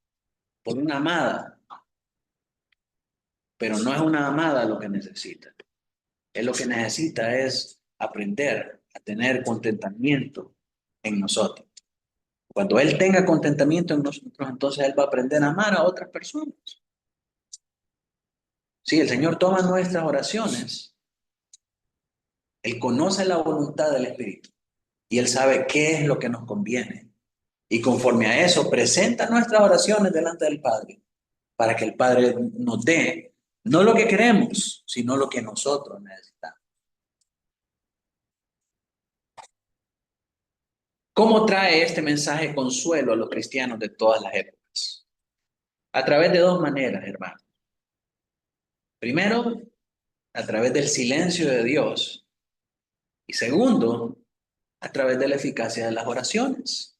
[SPEAKER 1] por una amada, pero no es una amada lo que necesita. Él lo que necesita es aprender a tener contentamiento en nosotros. Cuando él tenga contentamiento en nosotros, entonces él va a aprender a amar a otras personas. Sí, el Señor toma nuestras oraciones. Él conoce la voluntad del Espíritu y él sabe qué es lo que nos conviene. Y conforme a eso, presenta nuestras oraciones delante del Padre para que el Padre nos dé No lo que queremos, sino lo que nosotros necesitamos. ¿Cómo trae este mensaje consuelo a los cristianos de todas las épocas? A través de dos maneras, hermano. Primero, a través del silencio de Dios. Y segundo, a través de la eficacia de las oraciones.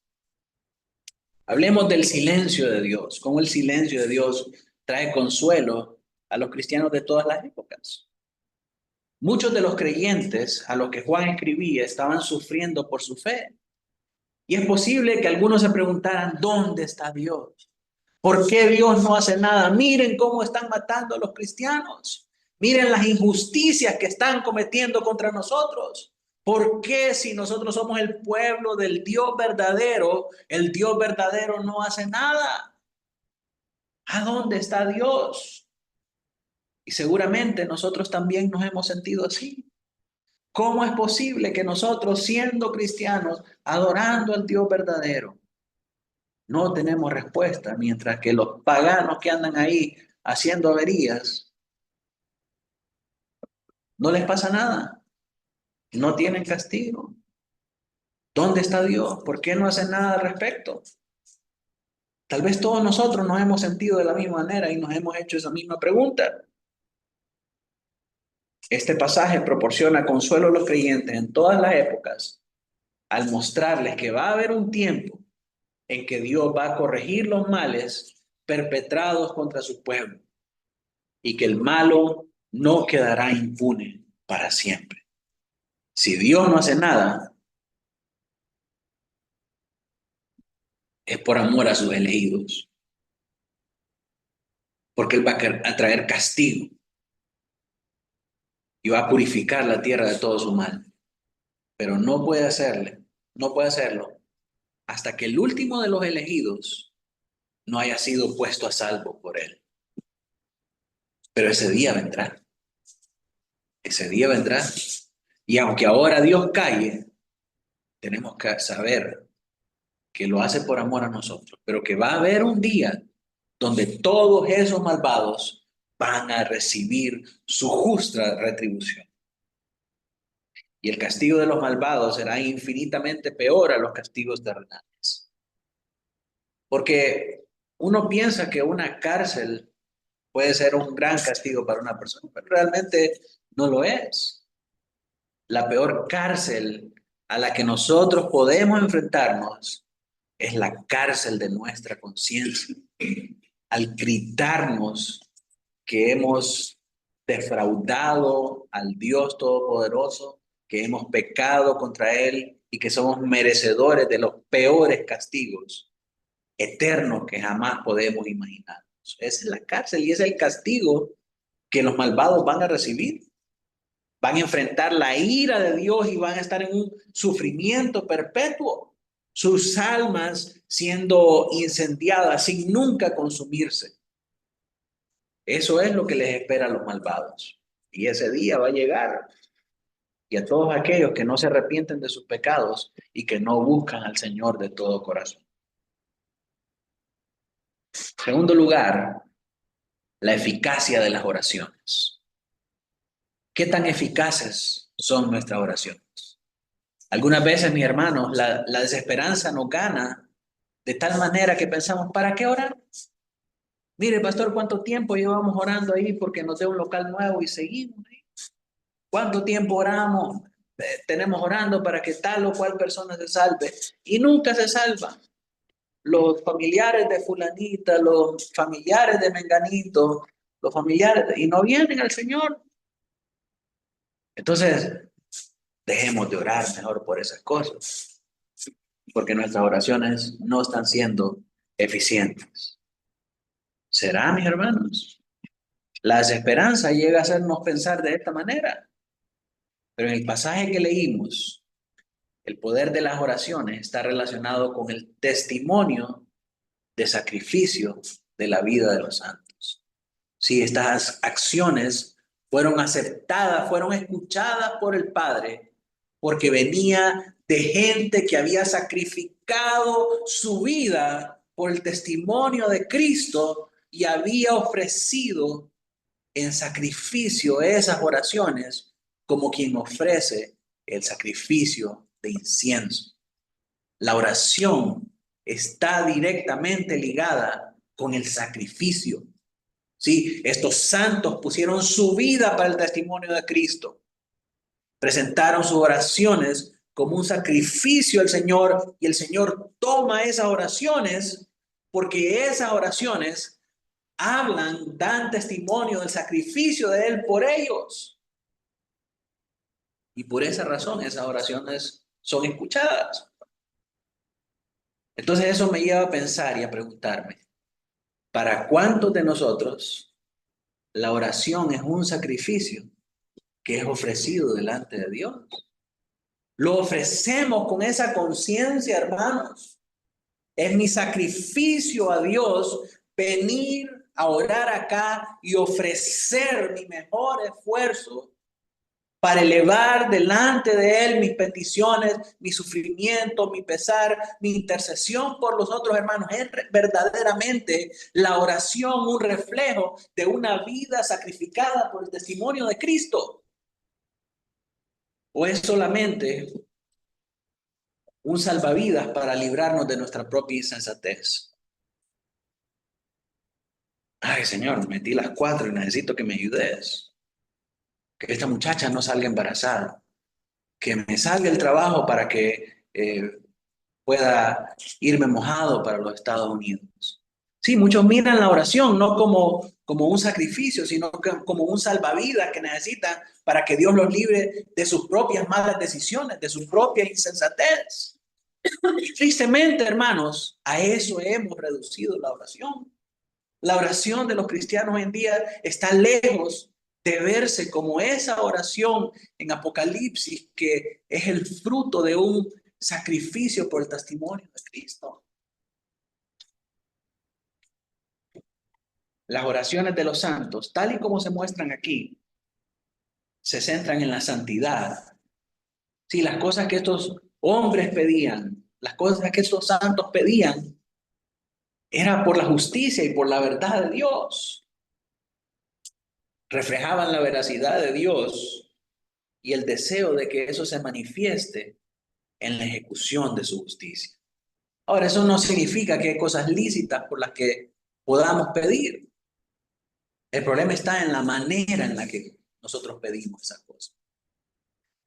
[SPEAKER 1] Hablemos del silencio de Dios. Cómo el silencio de Dios trae consuelo a los cristianos de todas las épocas. Muchos de los creyentes a los que Juan escribía estaban sufriendo por su fe. Y es posible que algunos se preguntaran, ¿dónde está Dios? ¿Por qué Dios no hace nada? Miren cómo están matando a los cristianos. Miren las injusticias que están cometiendo contra nosotros. ¿Por qué si nosotros somos el pueblo del Dios verdadero, el Dios verdadero no hace nada? ¿A dónde está Dios? Y seguramente nosotros también nos hemos sentido así. ¿Cómo es posible que nosotros, siendo cristianos, adorando al Dios verdadero, no tenemos respuesta, mientras que los paganos que andan ahí haciendo averías, no les pasa nada? No tienen castigo. ¿Dónde está Dios? ¿Por qué no hace nada al respecto? Tal vez todos nosotros nos hemos sentido de la misma manera y nos hemos hecho esa misma pregunta. Este pasaje proporciona consuelo a los creyentes en todas las épocas al mostrarles que va a haber un tiempo en que Dios va a corregir los males perpetrados contra su pueblo y que el malo no quedará impune para siempre. Si Dios no hace nada, es por amor a sus elegidos, porque Él va a traer castigo y va a purificar la tierra de todo su mal. Pero no puede hacerlo hasta que el último de los elegidos no haya sido puesto a salvo por Él. Pero ese día vendrá. Ese día vendrá. Y aunque ahora Dios calle, tenemos que saber que lo hace por amor a nosotros, pero que va a haber un día donde todos esos malvados van a recibir su justa retribución. Y el castigo de los malvados será infinitamente peor a los castigos terrenales. Porque uno piensa que una cárcel puede ser un gran castigo para una persona, pero realmente no lo es. La peor cárcel a la que nosotros podemos enfrentarnos es la cárcel de nuestra conciencia. Al gritarnos que hemos defraudado al Dios Todopoderoso, que hemos pecado contra Él y que somos merecedores de los peores castigos eternos que jamás podemos imaginar. Esa es la cárcel y ese es el castigo que los malvados van a recibir. Van a enfrentar la ira de Dios y van a estar en un sufrimiento perpetuo. Sus almas siendo incendiadas sin nunca consumirse. Eso es lo que les espera a los malvados. Y ese día va a llegar. Y a todos aquellos que no se arrepienten de sus pecados y que no buscan al Señor de todo corazón. En segundo lugar, la eficacia de las oraciones. ¿Qué tan eficaces son nuestras oraciones? Algunas veces, mis hermanos, la desesperanza nos gana de tal manera que pensamos, ¿para qué orar? Mire, pastor, ¿cuánto tiempo llevamos orando ahí porque nos dé un local nuevo y seguimos ahí? ¿Cuánto tiempo oramos? Tenemos orando para que tal o cual persona se salve y nunca se salva. Los familiares de fulanita, los familiares de menganito, los familiares y no vienen al Señor. Entonces, dejemos de orar mejor por esas cosas, porque nuestras oraciones no están siendo eficientes. ¿Será, mis hermanos? La desesperanza llega a hacernos pensar de esta manera. Pero en el pasaje que leímos, el poder de las oraciones está relacionado con el testimonio de sacrificio de la vida de los santos. Si estas acciones fueron aceptadas, fueron escuchadas por el Padre, porque venía de gente que había sacrificado su vida por el testimonio de Cristo y había ofrecido en sacrificio esas oraciones como quien ofrece el sacrificio de incienso. La oración está directamente ligada con el sacrificio. Sí, estos santos pusieron su vida para el testimonio de Cristo. Presentaron sus oraciones como un sacrificio al Señor y el Señor toma esas oraciones porque esas oraciones hablan, dan testimonio del sacrificio de Él por ellos. Y por esa razón esas oraciones son escuchadas. Entonces eso me lleva a pensar y a preguntarme, ¿para cuántos de nosotros la oración es un sacrificio que es ofrecido delante de Dios? Lo ofrecemos con esa conciencia, hermanos. Es mi sacrificio a Dios venir a orar acá y ofrecer mi mejor esfuerzo para elevar delante de Él mis peticiones, mi sufrimiento, mi pesar, mi intercesión por los otros hermanos. Es verdaderamente la oración un reflejo de una vida sacrificada por el testimonio de Cristo. ¿O es solamente un salvavidas para librarnos de nuestra propia insensatez? Ay, Señor, metí las 4 y necesito que me ayudes. Que esta muchacha no salga embarazada. Que me salga el trabajo para que pueda irme mojado para los Estados Unidos. Sí, muchos miran la oración no como un sacrificio, sino como un salvavidas que necesitan para que Dios los libre de sus propias malas decisiones, de su propia insensatez. Tristemente, hermanos, a eso hemos reducido la oración. La oración de los cristianos hoy en día está lejos de verse como esa oración en Apocalipsis que es el fruto de un sacrificio por el testimonio de Cristo. Las oraciones de los santos, tal y como se muestran aquí, se centran en la santidad. Sí, las cosas que estos hombres pedían, las cosas que estos santos pedían, era por la justicia y por la verdad de Dios. Reflejaban la veracidad de Dios y el deseo de que eso se manifieste en la ejecución de su justicia. Ahora, eso no significa que hay cosas lícitas por las que podamos pedir. El problema está en la manera en la que nosotros pedimos esas cosas.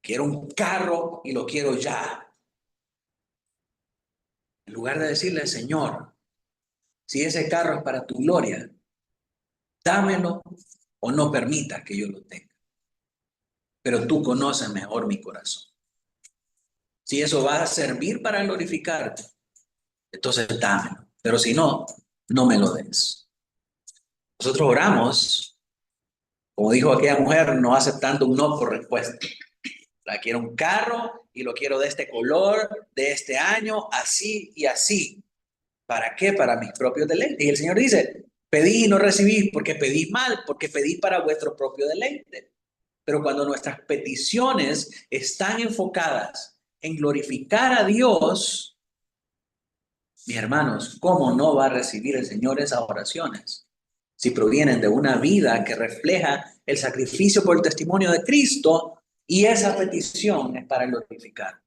[SPEAKER 1] Quiero un carro y lo quiero ya. En lugar de decirle, Señor, si ese carro es para tu gloria, dámelo o no permita que yo lo tenga. Pero tú conoces mejor mi corazón. Si eso va a servir para glorificarte, entonces dámelo. Pero si no, no me lo des. Nosotros oramos, como dijo aquella mujer, no aceptando un no por respuesta. La quiero un carro y lo quiero de este color, de este año, así y así. ¿Para qué? Para mis propios deleites. Y el Señor dice, pedí y no recibís porque pedís mal, porque pedís para vuestro propio deleite. Pero cuando nuestras peticiones están enfocadas en glorificar a Dios, mis hermanos, ¿cómo no va a recibir el Señor esas oraciones? Si provienen de una vida que refleja el sacrificio por el testimonio de Cristo y esa petición es para glorificar.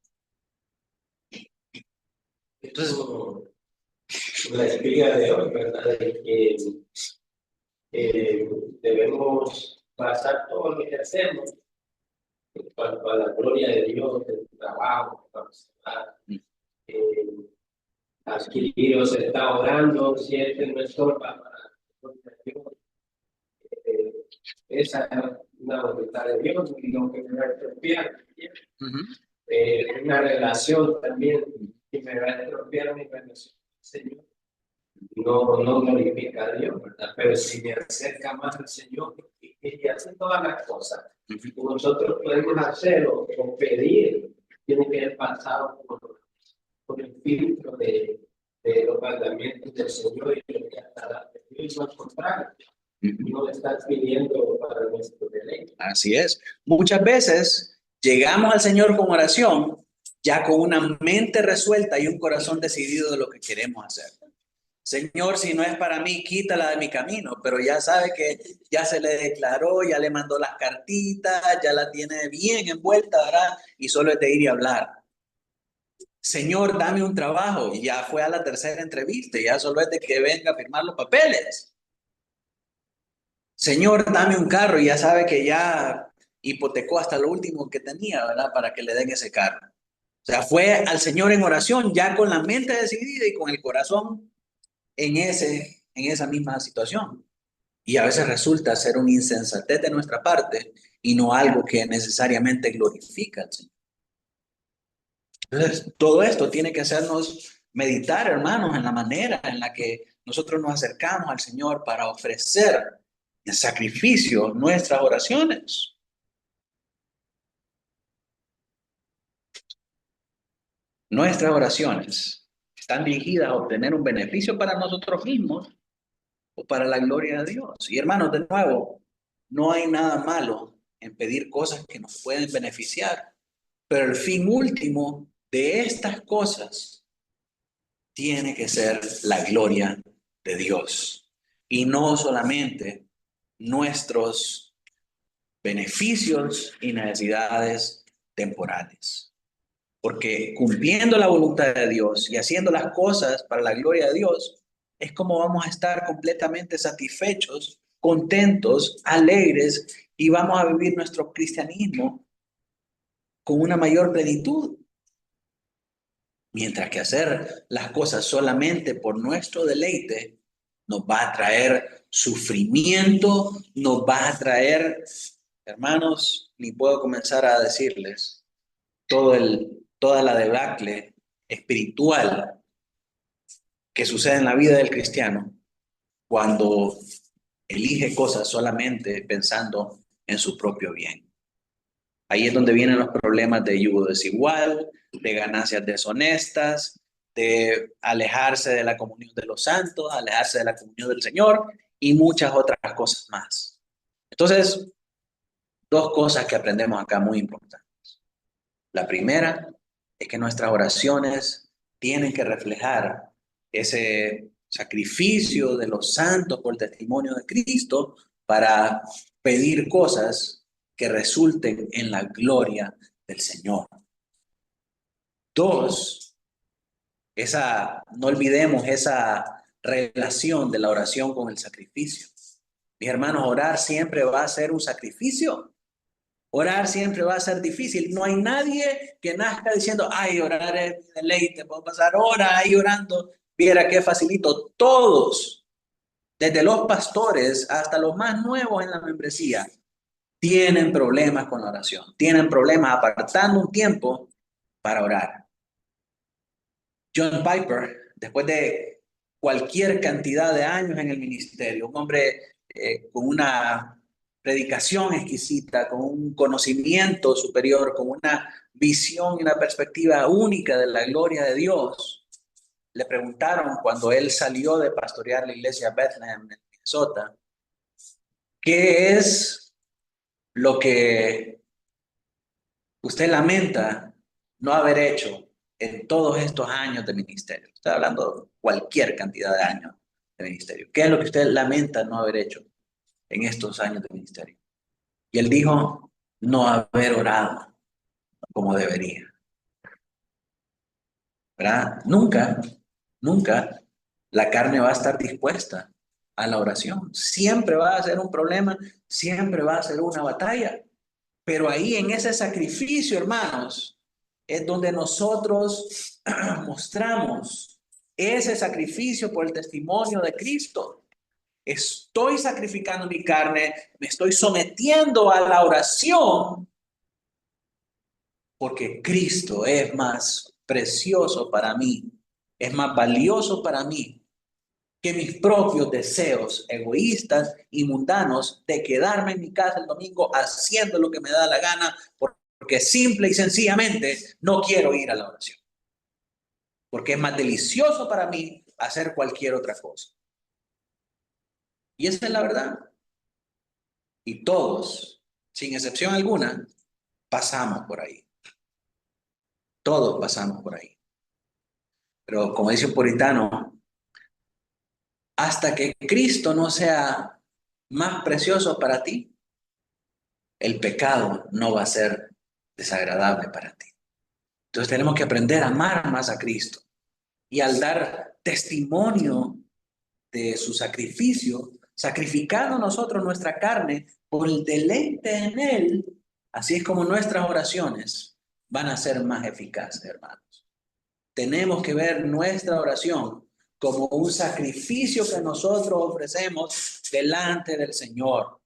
[SPEAKER 4] Entonces, la espiga de hoy, ¿verdad? De que debemos basar todo lo que hacemos en cuanto a la gloria de Dios, del trabajo, adquirir o se está orando, si este no estorba para la gloria de Dios. Esa es una voluntad de Dios y lo que me va a estropear. Una relación también que me va a estropear mi relación con el Señor. No glorifica a Dios, ¿verdad? Pero si me acerca más al Señor y hace todas las cosas que nosotros podemos hacer o pedir, tiene que haber pasado por el filtro de los mandamientos del Señor y lo que hasta Dios al contrario. No estás pidiendo para nuestro deleite.
[SPEAKER 1] Así es. Muchas veces llegamos al Señor con oración ya con una mente resuelta y un corazón decidido de lo que queremos hacer. Señor, si no es para mí, quítala de mi camino, pero ya sabe que ya se le declaró, ya le mandó las cartitas, ya la tiene bien envuelta, ¿verdad? Y solo es de ir y hablar. Señor, dame un trabajo, y ya fue a la tercera entrevista, y ya solo es de que venga a firmar los papeles. Señor, dame un carro, y ya sabe que ya hipotecó hasta lo último que tenía, ¿verdad? Para que le den ese carro. O sea, fue al Señor en oración, ya con la mente decidida y con el corazón en esa misma situación. Y a veces resulta ser una insensatez de nuestra parte y no algo que necesariamente glorifica al Señor. Entonces, todo esto tiene que hacernos meditar, hermanos, en la manera en la que nosotros nos acercamos al Señor para ofrecer en sacrificio nuestras oraciones. Nuestras oraciones están dirigidas a obtener un beneficio para nosotros mismos o para la gloria de Dios. Y hermanos, de nuevo, no hay nada malo en pedir cosas que nos pueden beneficiar, pero el fin último de estas cosas tiene que ser la gloria de Dios y no solamente nuestros beneficios y necesidades temporales. Porque cumpliendo la voluntad de Dios y haciendo las cosas para la gloria de Dios, es como vamos a estar completamente satisfechos, contentos, alegres y vamos a vivir nuestro cristianismo con una mayor plenitud. Mientras que hacer las cosas solamente por nuestro deleite nos va a traer sufrimiento, nos va a traer, hermanos, ni puedo comenzar a decirles toda la debacle espiritual que sucede en la vida del cristiano cuando elige cosas solamente pensando en su propio bien. Ahí es donde vienen los problemas de yugo desigual, de ganancias deshonestas, de alejarse de la comunión de los santos, alejarse de la comunión del Señor y muchas otras cosas más. Entonces, dos cosas que aprendemos acá muy importantes. La primera es que nuestras oraciones tienen que reflejar ese sacrificio de los santos por el testimonio de Cristo para pedir cosas que resulten en la gloria del Señor. Dos, no olvidemos esa relación de la oración con el sacrificio. Mis hermanos, orar siempre va a ser un sacrificio. Orar siempre va a ser difícil. No hay nadie que nazca diciendo, ay, orar es deleite, puedo pasar horas ahí orando, viera qué facilito. Todos, desde los pastores hasta los más nuevos en la membresía, tienen problemas con la oración, tienen problemas apartando un tiempo para orar. John Piper, después de cualquier cantidad de años en el ministerio, un hombre con una predicación exquisita, con un conocimiento superior, con una visión y una perspectiva única de la gloria de Dios, le preguntaron cuando él salió de pastorear la iglesia Bethlehem en Minnesota, ¿qué es lo que usted lamenta no haber hecho en todos estos años de ministerio? Estoy hablando de cualquier cantidad de años de ministerio. ¿Qué es lo que usted lamenta no haber hecho en estos años de ministerio? Y él dijo, no haber orado como debería. ¿Verdad? Nunca la carne va a estar dispuesta a la oración. Siempre va a ser un problema, siempre va a ser una batalla. Pero ahí en ese sacrificio, hermanos, es donde nosotros mostramos ese sacrificio por el testimonio de Cristo. Estoy sacrificando mi carne, me estoy sometiendo a la oración porque Cristo es más precioso para mí, es más valioso para mí que mis propios deseos egoístas y mundanos de quedarme en mi casa el domingo haciendo lo que me da la gana porque simple y sencillamente no quiero ir a la oración. Porque es más delicioso para mí hacer cualquier otra cosa. Y esa es la verdad. Y todos, sin excepción alguna, pasamos por ahí. Todos pasamos por ahí. Pero como dice un puritano, hasta que Cristo no sea más precioso para ti, el pecado no va a ser desagradable para ti. Entonces tenemos que aprender a amar más a Cristo. Y al dar testimonio de su sacrificio, sacrificando nosotros nuestra carne por el deleite en Él, así es como nuestras oraciones van a ser más eficaces, hermanos. Tenemos que ver nuestra oración como un sacrificio que nosotros ofrecemos delante del Señor.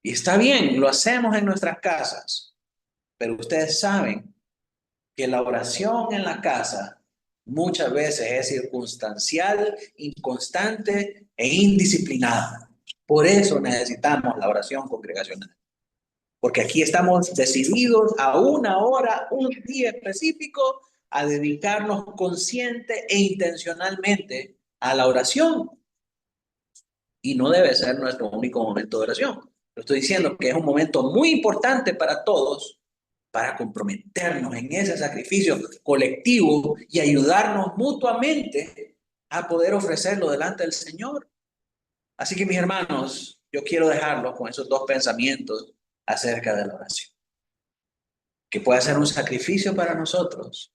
[SPEAKER 1] Y está bien, lo hacemos en nuestras casas, pero ustedes saben que la oración en la casa muchas veces es circunstancial, inconstante e indisciplinada. Por eso necesitamos la oración congregacional. Porque aquí estamos decididos a una hora, un día específico, a dedicarnos consciente e intencionalmente a la oración. Y no debe ser nuestro único momento de oración. Lo estoy diciendo que es un momento muy importante para todos, para comprometernos en ese sacrificio colectivo y ayudarnos mutuamente a poder ofrecerlo delante del Señor. Así que mis hermanos, yo quiero dejarlos con esos dos pensamientos acerca de la oración. Que pueda ser un sacrificio para nosotros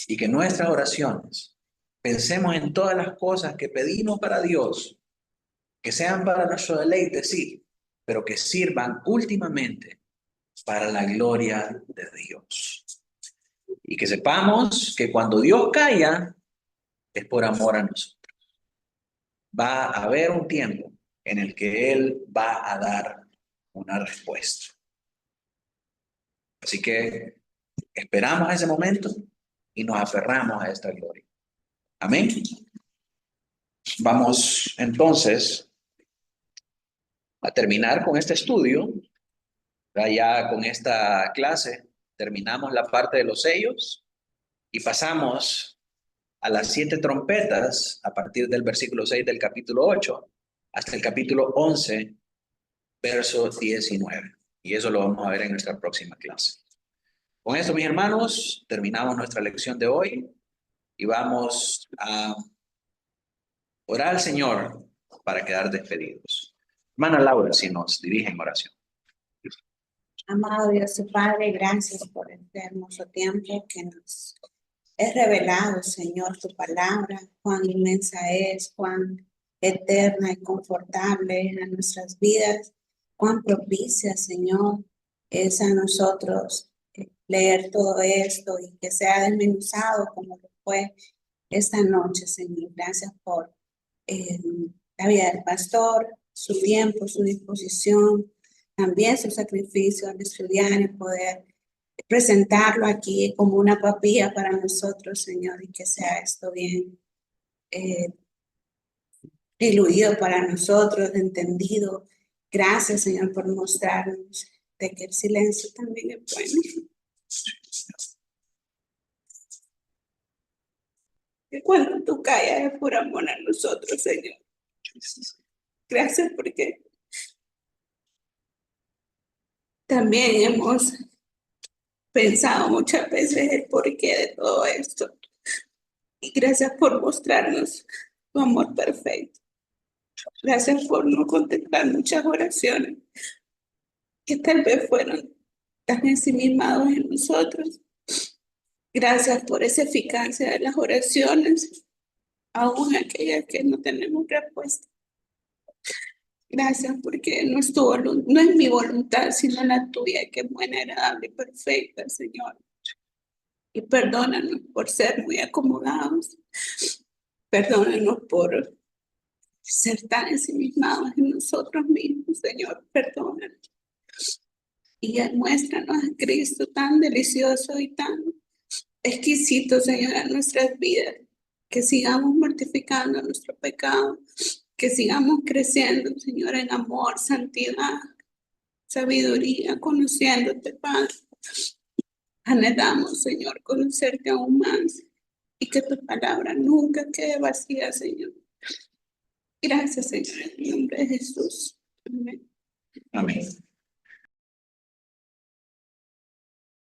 [SPEAKER 1] y que nuestras oraciones pensemos en todas las cosas que pedimos para Dios, que sean para nuestro deleite, sí, pero que sirvan últimamente para la gloria de Dios. Y que sepamos que cuando Dios calla, es por amor a nosotros. Va a haber un tiempo en el que Él va a dar una respuesta. Así que esperamos ese momento y nos aferramos a esta gloria. Amén. Vamos entonces a terminar con este estudio. Ya con esta clase terminamos la parte de los sellos y pasamos a las 7 trompetas a partir del versículo 6 del capítulo 8 hasta el capítulo 11, verso 19. Y eso lo vamos a ver en nuestra próxima clase. Con esto, mis hermanos, terminamos nuestra lección de hoy y vamos a orar al Señor para quedar despedidos. Hermana Laura, si nos dirige en oración.
[SPEAKER 2] Amado Dios y Padre, gracias por este hermoso tiempo que nos es revelado, Señor, tu palabra, cuán inmensa es, cuán eterna y confortable en nuestras vidas, cuán propicia, Señor, es a nosotros leer todo esto y que sea desmenuzado como lo fue esta noche, Señor. Gracias por la vida del pastor, su tiempo, su disposición, también su sacrificio al estudiar y poder presentarlo aquí como una papilla para nosotros, Señor, y que sea esto bien diluido para nosotros, entendido. Gracias, Señor, por mostrarnos de que el silencio también es bueno. Que cuando tú callas es por amor a nosotros, Señor. Gracias porque también hemos pensado muchas veces el porqué de todo esto. Y gracias por mostrarnos tu amor perfecto. Gracias por no contestar muchas oraciones que tal vez fueron tan ensimismados en nosotros. Gracias por esa eficacia de las oraciones, aún aquellas que no tenemos respuesta. Gracias porque no es mi voluntad, sino la tuya, que es buena, agradable y perfecta, Señor. Y perdónanos por ser muy acomodados. Perdónanos por ser tan ensimismados en nosotros mismos, Señor. Perdónanos. Y muéstranos a Cristo tan delicioso y tan exquisito, Señor, en nuestras vidas. Que sigamos mortificando nuestro pecado. Que sigamos creciendo, Señor, en amor, santidad, sabiduría, conociéndote, Padre. Anhelamos, Señor, conocerte aún más y que tu palabra nunca quede vacía, Señor. Gracias, Señor, en el nombre de Jesús. Amén.
[SPEAKER 1] Amén.